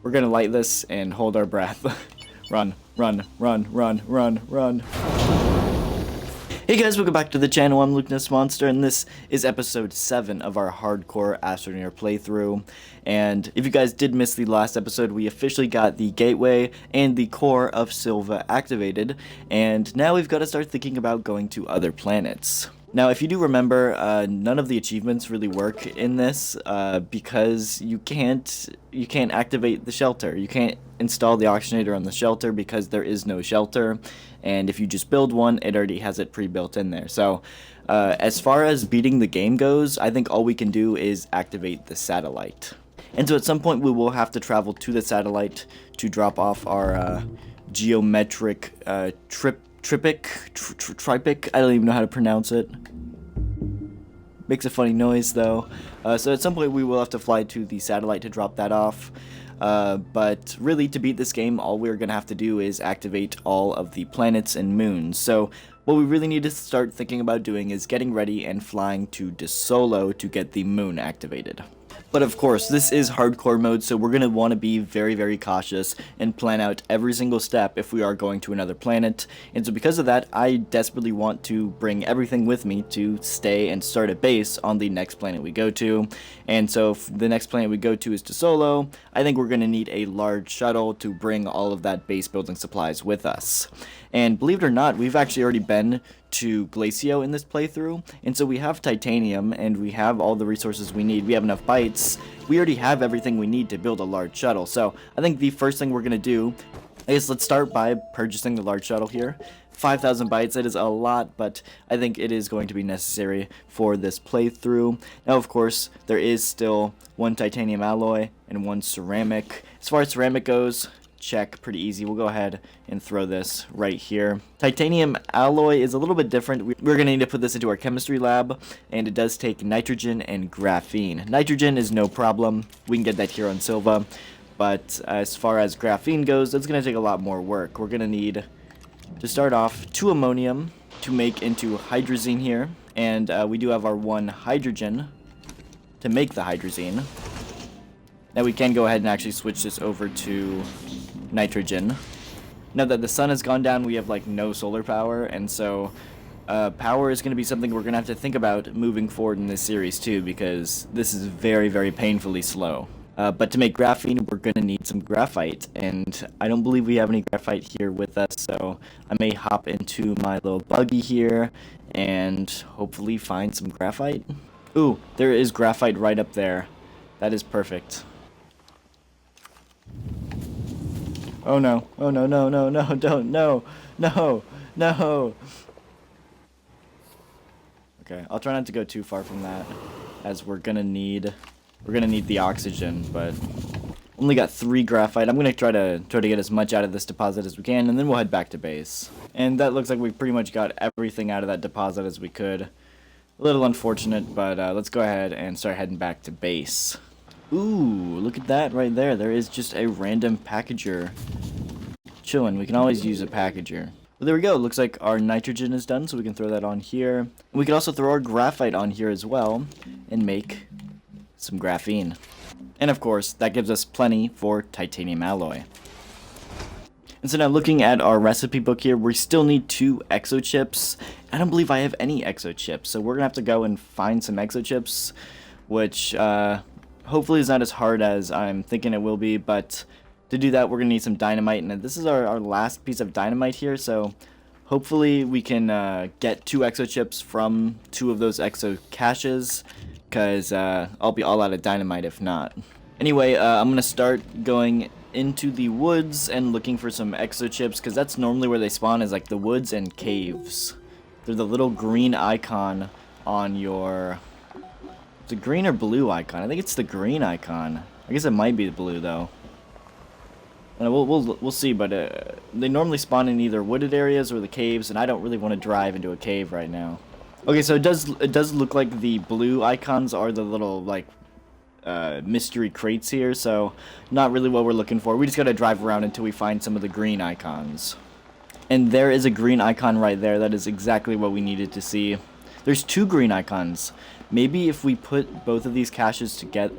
We're gonna light this and hold our breath. Run, run, run, run, run, run. Hey guys, welcome back to the channel. I'm Lukenessmonster, and this is episode 7 of our hardcore Astroneer playthrough. And if you guys did miss the last episode, we officially got the gateway and the core of Silva activated, and now we've got to start thinking about going to other planets. Now, if you do remember, none of the achievements really work in this because you can't activate the shelter. You can't install the oxygenator on the shelter because there is no shelter, and if you just build one, it already has it pre-built in there. So, as far as beating the game goes, I think all we can do is activate the satellite. And so at some point we will have to travel to the satellite to drop off our geometric tripic, I don't even know how to pronounce it. Makes a funny noise though. So at some point we will have to fly to the satellite to drop that off. But really, to beat this game, all we're going to have to do is activate all of the planets and moons. So what we really need to start thinking about doing is getting ready and flying to DeSolo to get the moon activated. But of course, this is hardcore mode, so we're going to want to be very, very cautious and plan out every single step if we are going to another planet. And so because of that, I desperately want to bring everything with me to stay and start a base on the next planet we go to. And so if the next planet we go to is DeSolo, I think we're going to need a large shuttle to bring all of that base building supplies with us. And believe it or not, we've actually already been to Glacio in this playthrough, and so we have titanium and we have all the resources we need. We have enough bytes. We already have everything we need to build a large shuttle. So I think the first thing we're gonna do is let's start by purchasing the large shuttle here. 5,000 bytes, that is a lot, but I think it is going to be necessary for this playthrough. Now, of course, there is still one titanium alloy and one ceramic. As far as ceramic goes, check, pretty easy. We'll go ahead and throw this right here. Titanium alloy is a little bit different. We're going to need to put this into our chemistry lab, and it does take nitrogen and graphene. Nitrogen is no problem. We can get that here on Silva, but as far as graphene goes, it's going to take a lot more work. We're going to need to start off 2 ammonium to make into hydrazine here, and we do have our 1 hydrogen to make the hydrazine. Now we can go ahead and actually switch this over to nitrogen. Now that the sun has gone down, we have like no solar power, and so power is going to be something we're going to have to think about moving forward in this series too, because this is very, very painfully slow. But to make graphene, we're going to need some graphite, and I don't believe we have any graphite here with us, so I may hop into my little buggy here and hopefully find some graphite. Ooh, there is graphite right up there. That is perfect. Oh no, oh no, no, no, no, don't, no, no, no. Okay, I'll try not to go too far from that, as we're gonna need the oxygen, but only got 3 graphite. I'm gonna try to get as much out of this deposit as we can, and then we'll head back to base. And that looks like we pretty much got everything out of that deposit as we could. A little unfortunate, but let's go ahead and start heading back to base. Ooh, look at that right there. There is just a random packager chilling. We can always use a packager. Well, there we go. Looks like our nitrogen is done, so we can throw that on here. We can also throw our graphite on here as well and make some graphene. And of course, that gives us plenty for titanium alloy. And so now looking at our recipe book here, we still need 2 exochips. I don't believe I have any exochips, so we're going to have to go and find some exochips, which hopefully is not as hard as I'm thinking it will be, but to do that we're going to need some dynamite, and this is our last piece of dynamite here, so hopefully we can get 2 exochips from 2 of those exo caches, because I'll be all out of dynamite if not. Anyway, I'm going to start going into the woods and looking for some exochips, because that's normally where they spawn, is like the woods and caves. They're the little green icon on your... the green or blue icon? I think it's the green icon. I guess it might be the blue though. And we'll see, but they normally spawn in either wooded areas or the caves, and I don't really want to drive into a cave right now. Okay, so it does look like the blue icons are the little like mystery crates here, so not really what we're looking for. We just gotta drive around until we find some of the green icons. And there is a green icon right there. That is exactly what we needed to see. There's 2 green icons. Maybe if we put both of these caches together...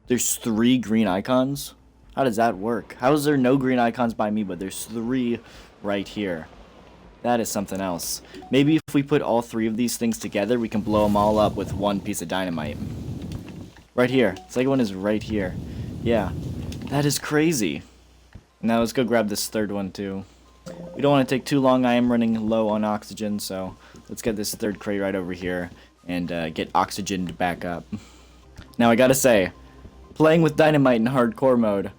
There's 3 green icons? How does that work? How is there no green icons by me, but there's 3 right here? That is something else. Maybe if we put all 3 of these things together, we can blow them all up with 1 piece of dynamite. Right here. The second one is right here. Yeah. That is crazy. Now let's go grab this third one too. We don't want to take too long. I am running low on oxygen, so let's get this third crate right over here and get oxygened back up. Now I gotta say, playing with dynamite in hardcore mode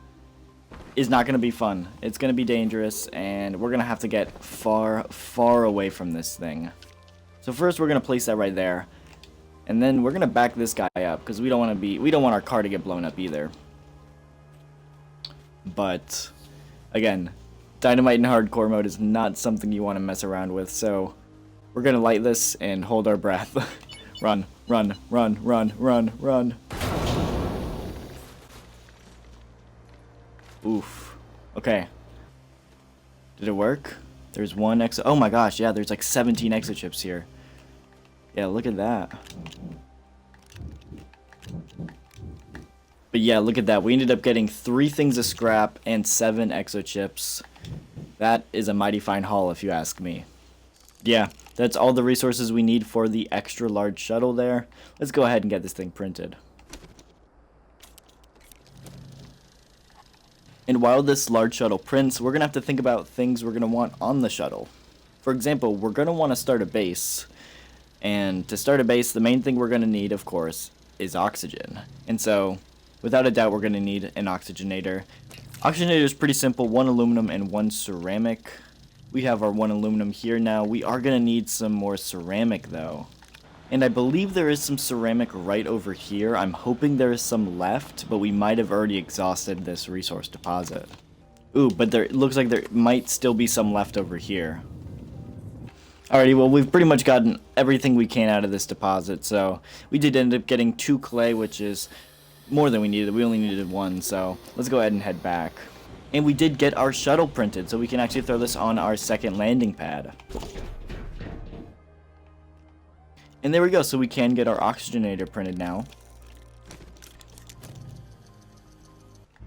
is not gonna be fun. It's gonna be dangerous, and we're gonna have to get far, far away from this thing. So first we're gonna place that right there, and then we're gonna back this guy up because we don't want our car to get blown up either. But again, dynamite in hardcore mode is not something you want to mess around with, so we're gonna light this and hold our breath. Run, run, run, run, run, run. Oof. Okay. Did it work? There's 1 exo. Oh my gosh, yeah, there's like 17 exochips here. Yeah, look at that. But yeah, look at that. We ended up getting 3 things of scrap and 7 exochips. That is a mighty fine haul, if you ask me. Yeah, that's all the resources we need for the extra large shuttle there. Let's go ahead and get this thing printed. And while this large shuttle prints, we're going to have to think about things we're going to want on the shuttle. For example, we're going to want to start a base. And to start a base, the main thing we're going to need, of course, is oxygen. And so, without a doubt, we're going to need an oxygenator. Oxygenator is pretty simple, 1 aluminum and 1 ceramic. We have our 1 aluminum here now. We are going to need some more ceramic, though. And I believe there is some ceramic right over here. I'm hoping there is some left, but we might have already exhausted this resource deposit. Ooh, but it looks like there might still be some left over here. Alrighty, well, we've pretty much gotten everything we can out of this deposit, so we did end up getting 2 clay, which is more than we needed. We only needed 1, so let's go ahead and head back. And we did get our shuttle printed, so we can actually throw this on our second landing pad. And there we go, so we can get our oxygenator printed now.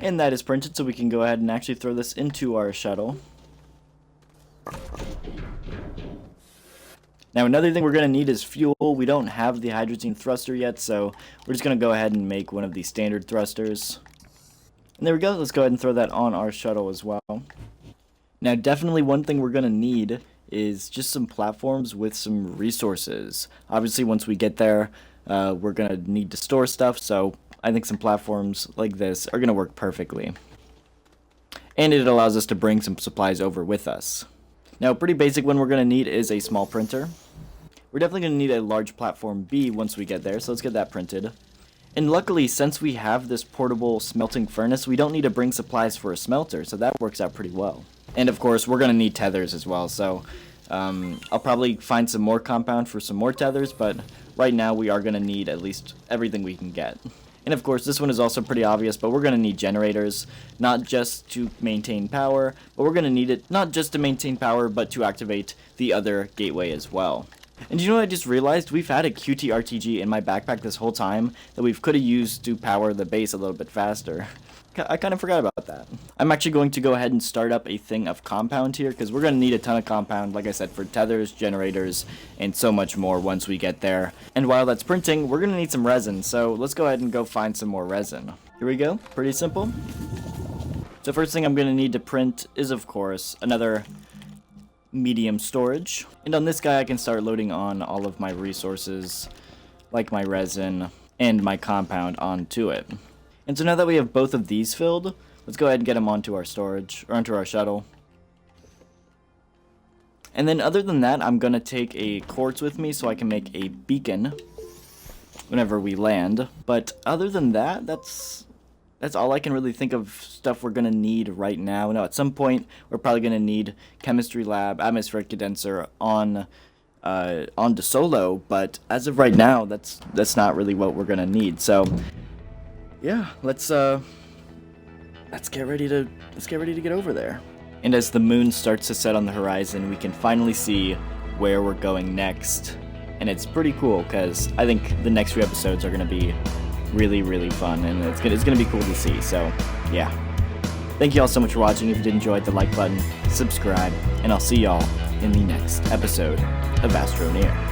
And that is printed, so we can go ahead and actually throw this into our shuttle. Now another thing we're going to need is fuel. We don't have the hydrogen thruster yet, so we're just going to go ahead and make one of these standard thrusters. And there we go, let's go ahead and throw that on our shuttle as well. Now definitely one thing we're going to need is just some platforms with some resources. Obviously once we get there, we're going to need to store stuff, so I think some platforms like this are going to work perfectly. And it allows us to bring some supplies over with us. Now a pretty basic one we're going to need is a small printer. We're definitely going to need a large platform B once we get there, so let's get that printed. And luckily, since we have this portable smelting furnace, we don't need to bring supplies for a smelter, so that works out pretty well. And of course, we're going to need tethers as well, so I'll probably find some more compound for some more tethers, but right now we are going to need at least everything we can get. And of course, this one is also pretty obvious, but we're going to need generators, not just to maintain power, but we're going to need it not just to maintain power, but to activate the other gateway as well. And you know what I just realized? We've had a QT-RTG in my backpack this whole time that we could have used to power the base a little bit faster. I kind of forgot about that. I'm actually going to go ahead and start up a thing of compound here, because we're going to need a ton of compound, like I said, for tethers, generators, and so much more once we get there. And while that's printing, we're going to need some resin, so let's go ahead and go find some more resin. Here we go, pretty simple. So first thing I'm going to need to print is, of course, another medium storage. And on this guy, I can start loading on all of my resources, like my resin and my compound, onto it. And so now that we have both of these filled, let's go ahead and get them onto our storage, or onto our shuttle. And then other than that, I'm going to take a quartz with me so I can make a beacon whenever we land. But other than that, that's all I can really think of stuff we're going to need right now. Now, at some point, we're probably going to need chemistry lab, atmospheric condenser on to Solo, but as of right now, that's not really what we're going to need. So yeah, let's get ready to get over there. And as the moon starts to set on the horizon, we can finally see where we're going next. And it's pretty cool, because I think the next few episodes are going to be really, really fun, and it's gonna be cool to see. So, yeah. Thank you all so much for watching. If you did enjoy it, the like button, subscribe, and I'll see y'all in the next episode of Astroneer.